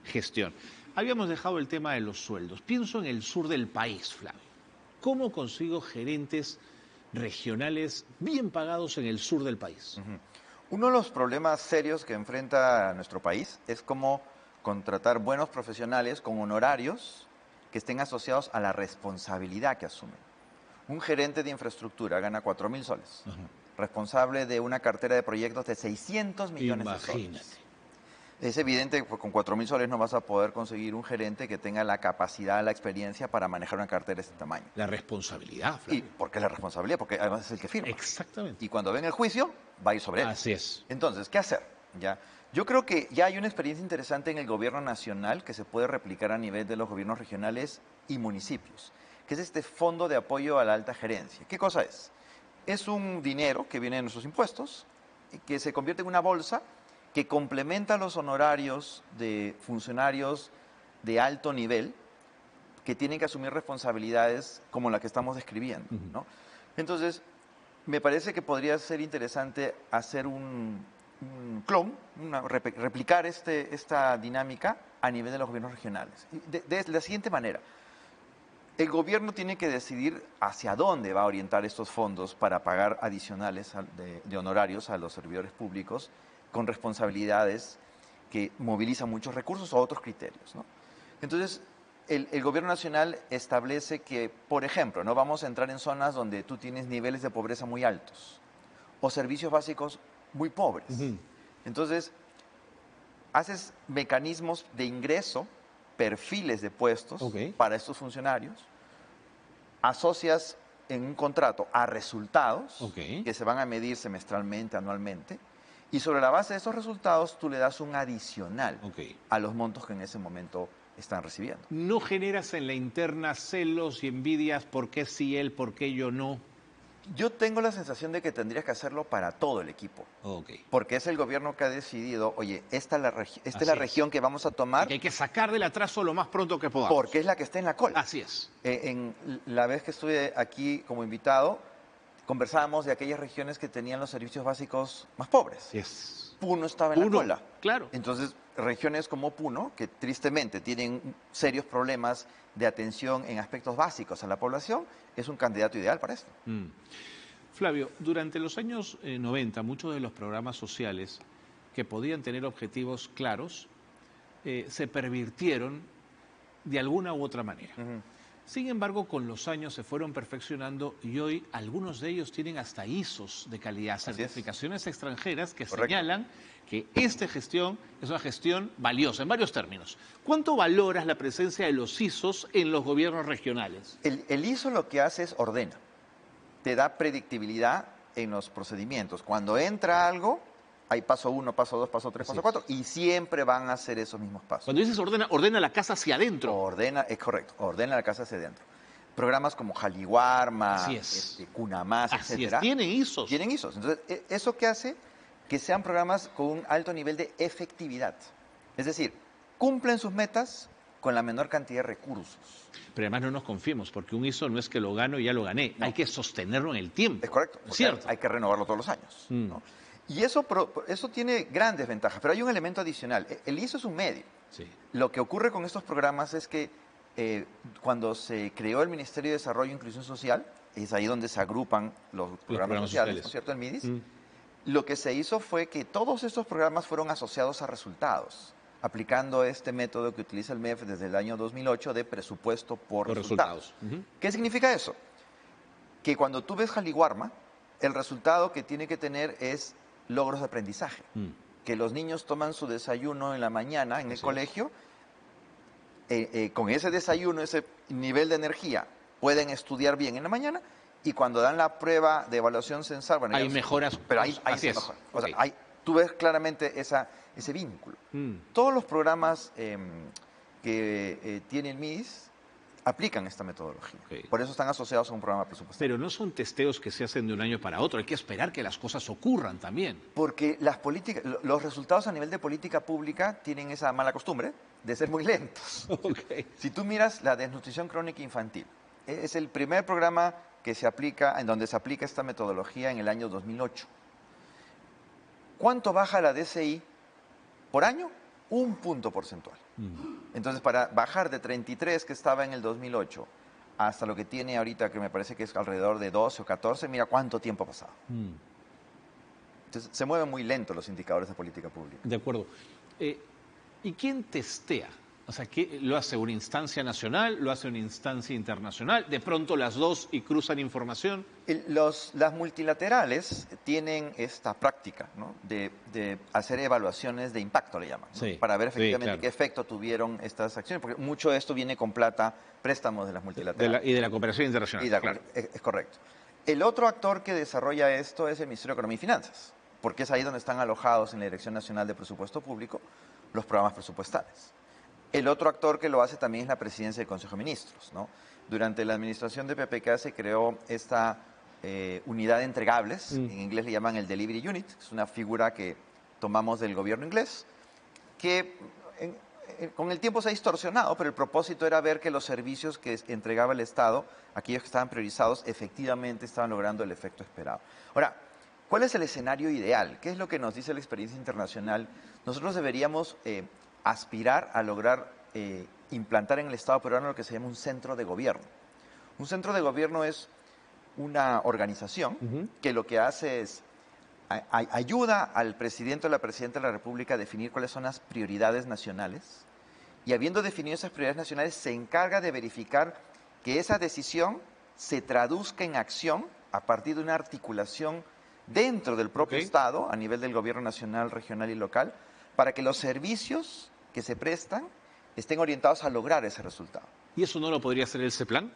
gestión. Habíamos dejado el tema de los sueldos. Pienso en el sur del país, Flavio. ¿Cómo consigo gerentes regionales bien pagados en el sur del país? Uno de los problemas serios que enfrenta nuestro país es cómo contratar buenos profesionales con honorarios que estén asociados a la responsabilidad que asumen. Un gerente de infraestructura gana 4.000 soles, responsable de una cartera de proyectos de 600 millones de soles. Es evidente que con 4.000 soles no vas a poder conseguir un gerente que tenga la capacidad, la experiencia para manejar una cartera de este tamaño. La responsabilidad, Flavio. ¿Y por qué la responsabilidad? Porque además es el que firma. Exactamente. Y cuando ven el juicio, va a ir sobre él. Así es. Entonces, ¿qué hacer? ¿Ya? Yo creo que ya hay una experiencia interesante en el gobierno nacional que se puede replicar a nivel de los gobiernos regionales y municipios, que es este fondo de apoyo a la alta gerencia. ¿Qué cosa es? Es un dinero que viene de nuestros impuestos y que se convierte en una bolsa que complementa los honorarios de funcionarios de alto nivel que tienen que asumir responsabilidades como la que estamos describiendo, ¿no? Entonces, me parece que podría ser interesante hacer un clon, replicar esta dinámica a nivel de los gobiernos regionales. De la siguiente manera, el gobierno tiene que decidir hacia dónde va a orientar estos fondos para pagar adicionales de honorarios a los servidores públicos con responsabilidades que movilizan muchos recursos o otros criterios, ¿no? Entonces, el gobierno nacional establece que, por ejemplo, no vamos a entrar en zonas donde tú tienes niveles de pobreza muy altos o servicios básicos muy pobres. Entonces, haces mecanismos de ingreso, perfiles de puestos para estos funcionarios, asocias en un contrato a resultados que se van a medir semestralmente, anualmente, y sobre la base de esos resultados tú le das un adicional a los montos que en ese momento están recibiendo. ¿No generas en la interna celos y envidias por qué sí él, por qué yo no? Yo tengo la sensación de que tendrías que hacerlo para todo el equipo. Porque es el gobierno que ha decidido, oye, esta es la región que vamos a tomar. Que hay que sacar del atraso lo más pronto que podamos. Porque es la que está en la cola. Así es. En la vez que estuve aquí como invitado, conversábamos de aquellas regiones que tenían los servicios básicos más pobres. Puno estaba en la cola. Claro. Entonces, regiones como Puno, que tristemente tienen serios problemas de atención en aspectos básicos a la población, es un candidato ideal para esto. Flavio, durante los años 90, muchos de los programas sociales que podían tener objetivos claros se pervirtieron de alguna u otra manera. Sin embargo, con los años se fueron perfeccionando y hoy algunos de ellos tienen hasta ISOs de calidad, certificaciones extranjeras que señalan que esta gestión es una gestión valiosa en varios términos. ¿Cuánto valoras la presencia de los ISOs en los gobiernos regionales? El ISO lo que hace es ordena, te da predictibilidad en los procedimientos. Cuando entra algo, hay paso 1, paso 2, paso 3, paso 4, y siempre van a hacer esos mismos pasos. Cuando dices ordena la casa hacia adentro. Es correcto, ordena la casa hacia adentro. Programas como Jaliwarma, Cunamás, etcétera. Tienen ISOs. Tienen ISOs. Entonces, ¿eso qué hace? Que sean programas con un alto nivel de efectividad. Es decir, cumplen sus metas con la menor cantidad de recursos. Pero además no nos confiemos, porque un ISO no es que lo gano y ya lo gané. No. Hay que sostenerlo en el tiempo. Es correcto. ¿Cierto? Hay que renovarlo todos los años, ¿no? Y eso tiene grandes ventajas, pero hay un elemento adicional. El ISO es un medio. Lo que ocurre con estos programas es que cuando se creó el Ministerio de Desarrollo e Inclusión Social, es ahí donde se agrupan los programas sociales, ¿no es cierto?, el MIDIS. Lo que se hizo fue que todos estos programas fueron asociados a resultados, aplicando este método que utiliza el MEF desde el año 2008 de presupuesto por resultados. ¿Qué significa eso? Que cuando tú ves Jaliwarma, el resultado que tiene que tener es logros de aprendizaje. Que los niños toman su desayuno en la mañana en el colegio, con ese desayuno, ese nivel de energía, pueden estudiar bien en la mañana, y cuando dan la prueba de evaluación censal, bueno, hay mejoras. Pero ahí se mejora. O sea, tú ves claramente ese vínculo. Todos los programas que tiene el MIDIS aplican esta metodología. Por eso están asociados a un programa presupuestario. Pero no son testeos que se hacen de un año para otro. Hay que esperar que las cosas ocurran también. Porque los resultados a nivel de política pública tienen esa mala costumbre de ser muy lentos. Si tú miras la desnutrición crónica infantil, es el primer programa que se aplica, en donde se aplica esta metodología en el año 2008. ¿Cuánto baja la DCI por año? un punto porcentual. Entonces, para bajar de 33 que estaba en el 2008 hasta lo que tiene ahorita, que me parece que es alrededor de 12 o 14, mira cuánto tiempo ha pasado. Entonces, se mueven muy lento los indicadores de política pública. De acuerdo. ¿Y quién testea? O sea, ¿lo hace una instancia nacional? ¿Lo hace una instancia internacional? ¿De pronto las dos y cruzan información? Las multilaterales tienen esta práctica, ¿no? de hacer evaluaciones de impacto, le llaman, ¿no? Sí, Para ver efectivamente claro. qué efecto tuvieron estas acciones, porque mucho de esto viene con plata, préstamos de las multilaterales. Y de la cooperación internacional, claro. Es correcto. El otro actor que desarrolla esto es el Ministerio de Economía y Finanzas, porque es ahí donde están alojados en la Dirección Nacional de Presupuesto Público los programas presupuestales. El otro actor que lo hace también es la presidencia del Consejo de Ministros, ¿no? Durante la administración de PPK se creó esta unidad de entregables, en inglés le llaman el Delivery Unit, es una figura que tomamos del gobierno inglés, que con el tiempo se ha distorsionado, pero el propósito era ver que los servicios que entregaba el Estado, aquellos que estaban priorizados, efectivamente estaban logrando el efecto esperado. Ahora, ¿cuál es el escenario ideal? ¿Qué es lo que nos dice la experiencia internacional? Nosotros deberíamos aspirar a lograr implantar en el Estado peruano lo que se llama un centro de gobierno. Un centro de gobierno es una organización que lo que hace es ayuda al presidente o la presidenta de la República a definir cuáles son las prioridades nacionales y habiendo definido esas prioridades nacionales se encarga de verificar que esa decisión se traduzca en acción a partir de una articulación dentro del propio Estado, a nivel del gobierno nacional, regional y local, para que los servicios que se prestan estén orientados a lograr ese resultado. ¿Y eso no lo podría hacer el CEPLAN?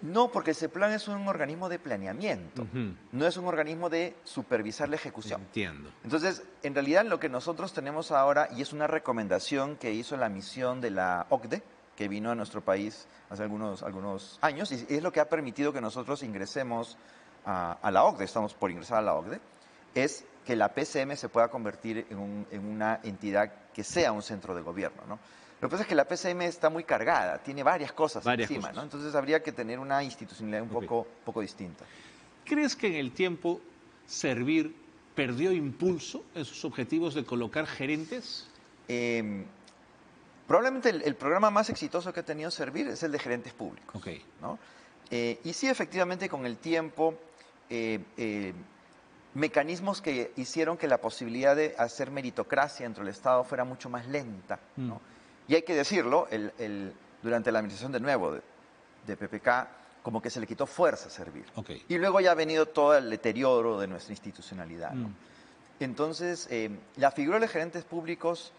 No, porque el CEPLAN es un organismo de planeamiento, no es un organismo de supervisar la ejecución. Entiendo. Entonces, en realidad lo que nosotros tenemos ahora, y es una recomendación que hizo la misión de la OCDE, que vino a nuestro país hace algunos años, y es lo que ha permitido que nosotros ingresemos a la OCDE, estamos por ingresar a la OCDE, es que la PCM se pueda convertir en una entidad que sea un centro de gobierno, ¿no? Lo que pasa es que la PCM está muy cargada, tiene varias cosas encima, ¿no? Entonces habría que tener una institucionalidad un poco distinta. ¿Crees que en el tiempo Servir perdió impulso en sus objetivos de colocar gerentes? Probablemente el programa más exitoso que ha tenido Servir es el de gerentes públicos, ¿no? Y sí, efectivamente, con el tiempo, mecanismos que hicieron que la posibilidad de hacer meritocracia dentro del Estado fuera mucho más lenta, ¿no? Y hay que decirlo, durante la administración de nuevo de PPK, como que se le quitó fuerza a Servir. Y luego ya ha venido todo el deterioro de nuestra institucionalidad, ¿no? Entonces, la figura de los gerentes públicos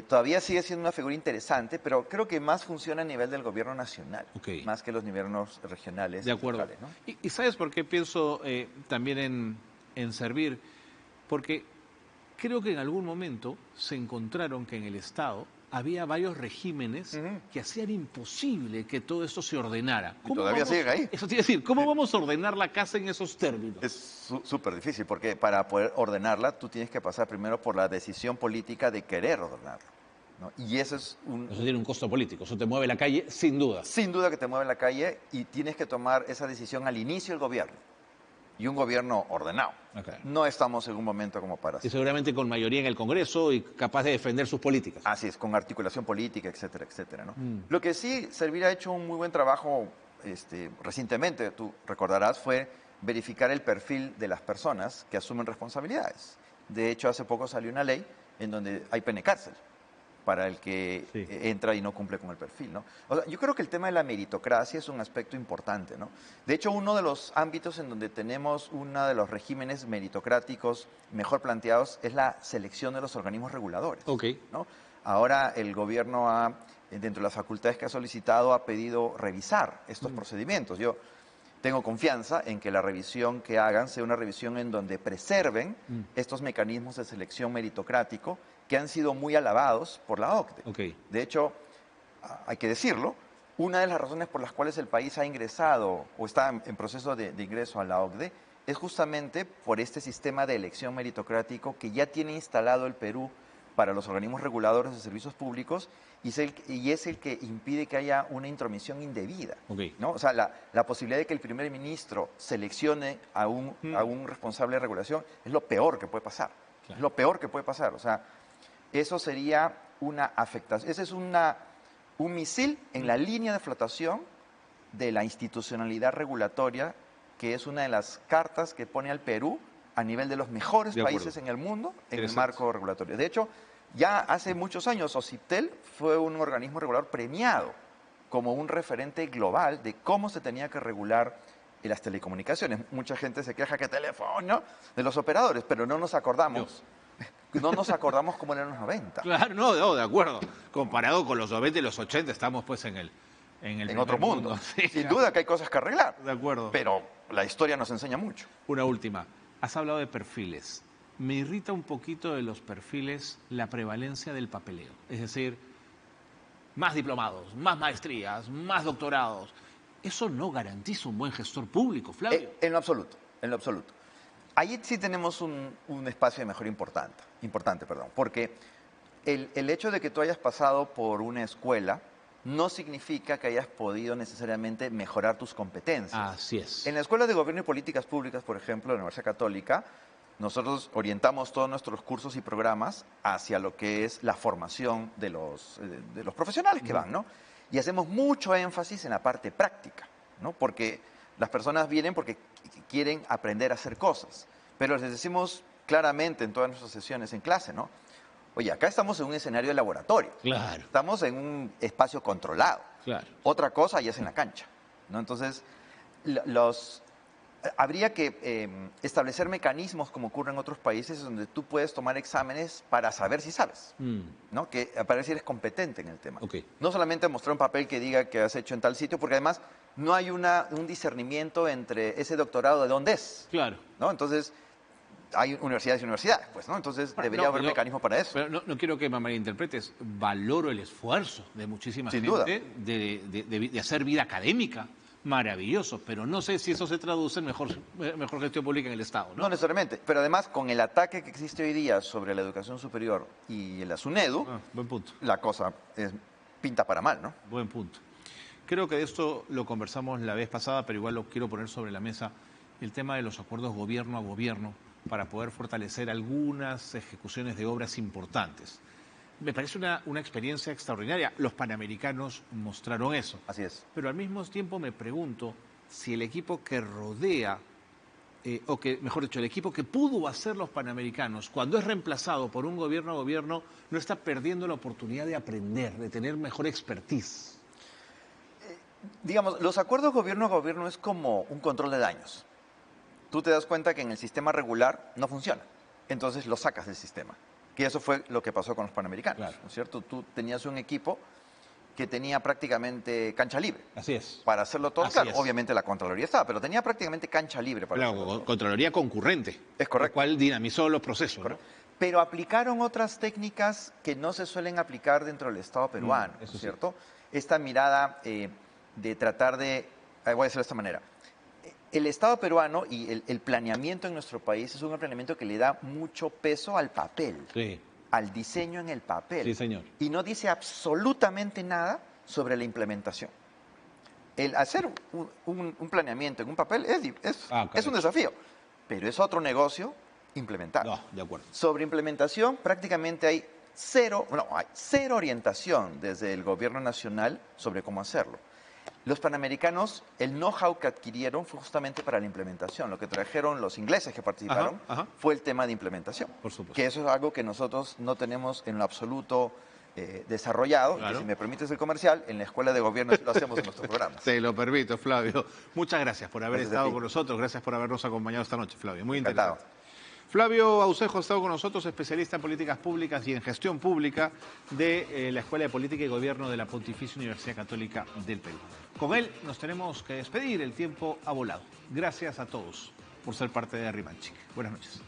todavía sigue siendo una figura interesante, pero creo que más funciona a nivel del gobierno nacional, más que los gobiernos regionales. De acuerdo. ¿No? ¿Y sabes por qué pienso también en Servir? Porque creo que en algún momento se encontraron que en el Estado había varios regímenes que hacían imposible que todo esto se ordenara. ¿Y todavía siguen ahí? Eso te iba a decir, ¿cómo vamos a ordenar la casa en esos términos? Es súper difícil, porque para poder ordenarla tú tienes que pasar primero por la decisión política de querer ordenarla, ¿no? Y eso tiene un costo político, eso te mueve la calle sin duda. Sin duda que te mueve la calle y tienes que tomar esa decisión al inicio del gobierno. Y un gobierno ordenado. No estamos en un momento como para... Y seguramente con mayoría en el Congreso y capaz de defender sus políticas. Así es, con articulación política, etcétera, etcétera, ¿no? Lo que sí, Servir ha hecho un muy buen trabajo recientemente, tú recordarás, fue verificar el perfil de las personas que asumen responsabilidades. De hecho, hace poco salió una ley en donde hay pena de cárcel para el que entra y no cumple con el perfil, ¿no? O sea, yo creo que el tema de la meritocracia es un aspecto importante, ¿no? De hecho, uno de los ámbitos en donde tenemos uno de los regímenes meritocráticos mejor planteados es la selección de los organismos reguladores, ¿no? Ahora el gobierno dentro de las facultades que ha solicitado, ha pedido revisar estos procedimientos. Yo tengo confianza en que la revisión que hagan sea una revisión en donde preserven estos mecanismos de selección meritocrático que han sido muy alabados por la OCDE. De hecho, hay que decirlo, una de las razones por las cuales el país ha ingresado o está en proceso de ingreso a la OCDE es justamente por este sistema de elección meritocrático que ya tiene instalado el Perú para los organismos reguladores de servicios públicos y es el que impide que haya una intromisión indebida, ¿no? O sea, la posibilidad de que el primer ministro seleccione a un responsable de regulación es lo peor que puede pasar. Es lo peor que puede pasar. O sea, eso sería una afectación. Ese es un misil en la línea de flotación de la institucionalidad regulatoria, que es una de las cartas que pone al Perú a nivel de los mejores países en el mundo en el marco regulatorio. De hecho, ya hace muchos años OCIPTEL fue un organismo regulador premiado como un referente global de cómo se tenía que regular las telecomunicaciones. Mucha gente se queja que teléfono de los operadores, pero no nos acordamos. No nos acordamos cómo eran los 90. Claro, no, de acuerdo. Comparado con los 90 y los 80 estamos pues en otro mundo. Sí, sin duda que hay cosas que arreglar. De acuerdo. Pero la historia nos enseña mucho. Una última. Has hablado de perfiles. Me irrita un poquito de los perfiles la prevalencia del papeleo. Es decir, más diplomados, más maestrías, más doctorados. Eso no garantiza un buen gestor público, Flavio. En lo absoluto, en lo absoluto. Ahí sí tenemos un espacio de mejora importante, porque el hecho de que tú hayas pasado por una escuela no significa que hayas podido necesariamente mejorar tus competencias. Así es. En la Escuela de Gobierno y Políticas Públicas, por ejemplo, de la Universidad Católica, nosotros orientamos todos nuestros cursos y programas hacia lo que es la formación de los profesionales que van, ¿no? Y hacemos mucho énfasis en la parte práctica, ¿no? Porque las personas vienen porque quieren aprender a hacer cosas. Pero les decimos claramente en todas nuestras sesiones en clase, ¿no? Oye, acá estamos en un escenario de laboratorio. Claro. Estamos en un espacio controlado. Claro. Otra cosa ya es en la cancha, ¿no? Entonces, habría que establecer mecanismos como ocurre en otros países donde tú puedes tomar exámenes para saber si sabes, ¿no? Para ver si eres competente en el tema. Okay. No solamente mostrar un papel que diga que has hecho en tal sitio, porque además no hay un discernimiento entre ese doctorado de dónde es. Claro. ¿No? Entonces, hay universidades y universidades, pues, ¿no? Entonces, debería haber mecanismos para eso. Pero no quiero que me malinterpretes. Valoro el esfuerzo de muchísima Sin gente duda. de hacer vida académica. Maravilloso, pero no sé si eso se traduce en mejor gestión pública en el Estado, ¿no? No necesariamente, pero además con el ataque que existe hoy día sobre la educación superior y la SUNEDU, buen punto. La cosa pinta para mal, ¿no? Buen punto. Creo que de esto lo conversamos la vez pasada, pero igual lo quiero poner sobre la mesa, el tema de los acuerdos gobierno a gobierno para poder fortalecer algunas ejecuciones de obras importantes. Me parece una experiencia extraordinaria. Los panamericanos mostraron eso. Así es. Pero al mismo tiempo me pregunto si el equipo que rodea, o que, mejor dicho, el equipo que pudo hacer los panamericanos, cuando es reemplazado por un gobierno a gobierno, no está perdiendo la oportunidad de aprender, de tener mejor expertise. Digamos, los acuerdos gobierno a gobierno es como un control de daños. Tú te das cuenta que en el sistema regular no funciona, entonces lo sacas del sistema. Que eso fue lo que pasó con los panamericanos, claro. ¿No es cierto? Tú tenías un equipo que tenía prácticamente cancha libre. Así es. Para hacerlo todo, claro, obviamente la Contraloría estaba, pero tenía prácticamente cancha libre para hacerlo todo. Contraloría concurrente. Es correcto. Lo cual dinamizó los procesos, ¿no? Pero aplicaron otras técnicas que no se suelen aplicar dentro del Estado peruano, ¿no es cierto? Sí. Esta mirada de tratar de... voy a decirlo de esta manera. El Estado peruano y el planeamiento en nuestro país es un planeamiento que le da mucho peso al papel, sí, al diseño en el papel. Sí, señor. Y no dice absolutamente nada sobre la implementación. El hacer un planeamiento en un papel es un desafío, pero es otro negocio implementar. No, de acuerdo. Sobre implementación prácticamente hay cero orientación desde el gobierno nacional sobre cómo hacerlo. Los panamericanos, el know-how que adquirieron fue justamente para la implementación. Lo que trajeron los ingleses que participaron fue el tema de implementación. Por supuesto. Que eso es algo que nosotros no tenemos en lo absoluto desarrollado. Claro. Y si me permites el comercial, en la Escuela de Gobierno lo hacemos en nuestros programas. Te lo permito, Flavio. Muchas gracias por haber estado con nosotros. Gracias por habernos acompañado esta noche, Flavio. Muy interesante. Flavio Aucejo ha estado con nosotros, especialista en políticas públicas y en gestión pública de la Escuela de Política y Gobierno de la Pontificia Universidad Católica del Perú. Con él nos tenemos que despedir, el tiempo ha volado. Gracias a todos por ser parte de Arrimanchic. Buenas noches.